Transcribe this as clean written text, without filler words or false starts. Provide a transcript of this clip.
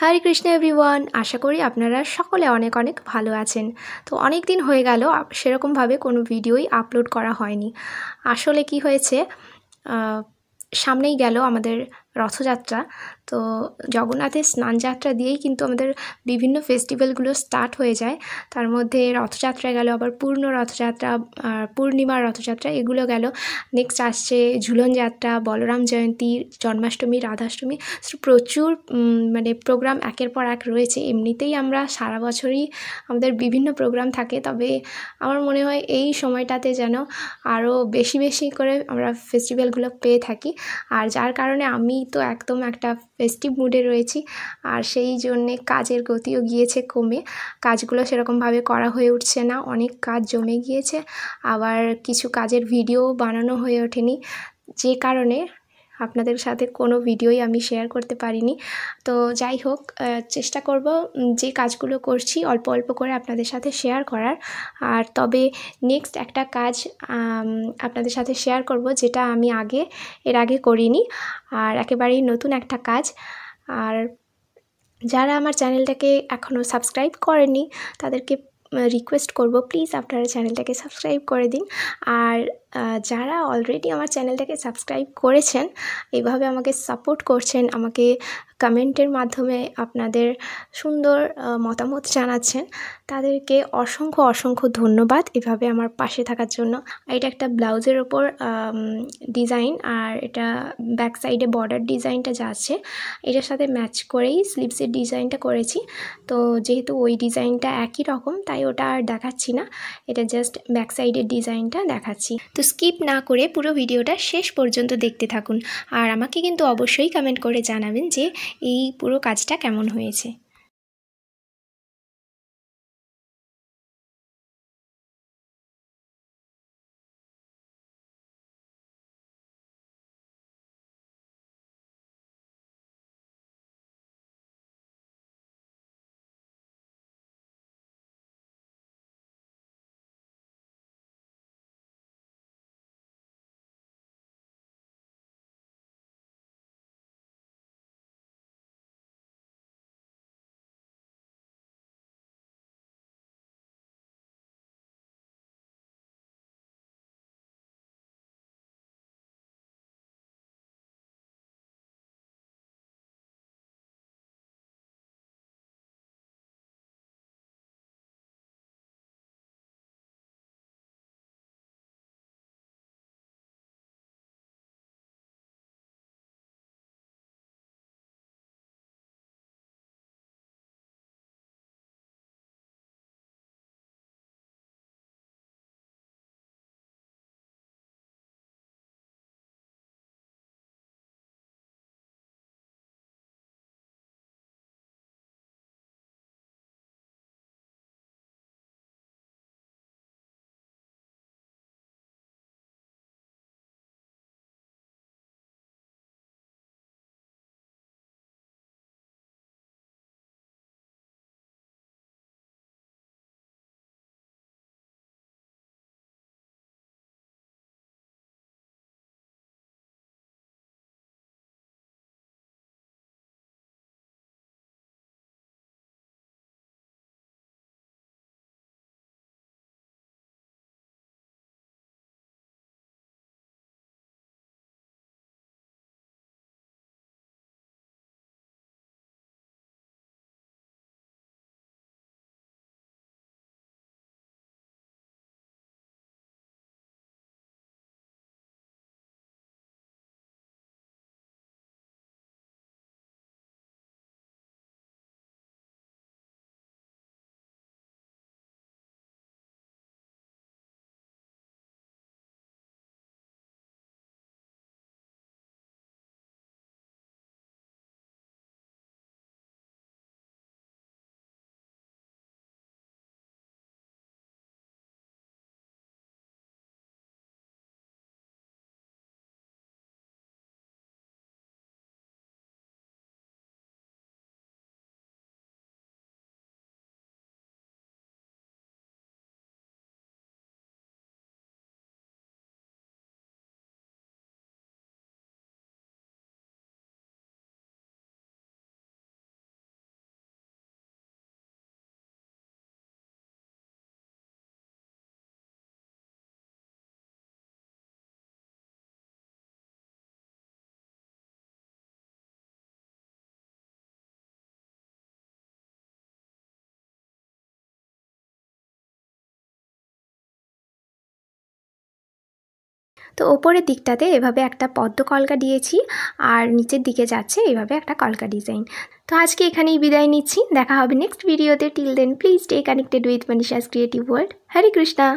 হরে Krishna everyone, আশা করি আপনারা সকলে অনেক অনেক ভালো আছেন। তো অনেক দিন হয়ে গেল সেরকমভাবে কোনো ভিডিওই আপলোড করা হয়নি। আসলে কি হয়েছে, সামনেই গেল আমাদের রথযাত্রা। তো জগন্নাথের স্নানযাত্রা দিয়েই কিন্তু আমাদের বিভিন্ন ফেস্টিভ্যালগুলো স্টার্ট হয়ে যায়। তার মধ্যে রথযাত্রা গেল, আবার পূর্ণ রথযাত্রা, পূর্ণিমার রথযাত্রা এগুলো গেল। নেক্সট আসছে ঝুলন যাত্রা, বলরাম জয়ন্তী, জন্মাষ্টমী, রাধাষ্টমী। প্রচুর মানে প্রোগ্রাম একের পর এক রয়েছে। এমনিতেই আমরা সারা বছরই আমাদের বিভিন্ন প্রোগ্রাম থাকে, তবে আমার মনে হয় এই সময়টাতে যেন আরও বেশি বেশি করে আমরা ফেস্টিভ্যালগুলো পেয়ে থাকি। আর যার কারণে আমি তো একদম একটা ফেস্টিভ মুডে রয়েছি, আর সেই জন্যে কাজের গতিও গিয়েছে কমে। কাজগুলো সেরকমভাবে করা হয়ে উঠছে না, অনেক কাজ জমে গিয়েছে, আবার কিছু কাজের ভিডিও বানানো হয়ে ওঠেনি, যে কারণে আপনাদের সাথে কোনো ভিডিওই আমি শেয়ার করতে পারিনি। তো যাই হোক, চেষ্টা করব যে কাজগুলো করছি অল্প অল্প করে আপনাদের সাথে শেয়ার করার। আর তবে নেক্সট একটা কাজ আপনাদের সাথে শেয়ার করব, যেটা আমি এর আগে করিনি, আর একেবারেই নতুন একটা কাজ। আর যারা আমার চ্যানেলটাকে এখনও সাবস্ক্রাইব করেনি তাদেরকে রিকোয়েস্ট করব, প্লিজ আপনারা চ্যানেলটাকে সাবস্ক্রাইব করে দিন। আর যারা অলরেডি আমার চ্যানেলটাকে সাবস্ক্রাইব করেছেন, এইভাবে আমাকে সাপোর্ট করছেন, আমাকে কমেন্টের মাধ্যমে আপনাদের সুন্দর মতামত জানাচ্ছেন, তাদেরকে অসংখ্য অসংখ্য ধন্যবাদ এভাবে আমার পাশে থাকার জন্য। এটা একটা ব্লাউজের ওপর ডিজাইন, আর এটা ব্যাক সাইডে বর্ডার ডিজাইনটা যা আছে এটার সাথে ম্যাচ করেই স্লিভসের ডিজাইনটা করেছি। তো যেহেতু ওই ডিজাইনটা একই রকম, তাই ওটা আর দেখাচ্ছি না, এটা জাস্ট ব্যাক সাইডের ডিজাইনটা দেখাচ্ছি। তো স্কিপ না করে পুরো ভিডিওটা শেষ পর্যন্ত দেখতে থাকুন, আর আমাকে কিন্তু অবশ্যই কমেন্ট করে জানাবেন যে এই পুরো কাজটা কেমন হয়েছে। তো ওপরের দিকটাতে এভাবে একটা পদ্ম কলকা দিয়েছি আর নিচের দিকে যাচ্ছে এইভাবে একটা কলকা ডিজাইন। তো আজকে এখানেই বিদায় নিচ্ছি, দেখা হবে নেক্সট ভিডিওতে। Till then please stay connected with Manisha's creative world. Hare Krishna.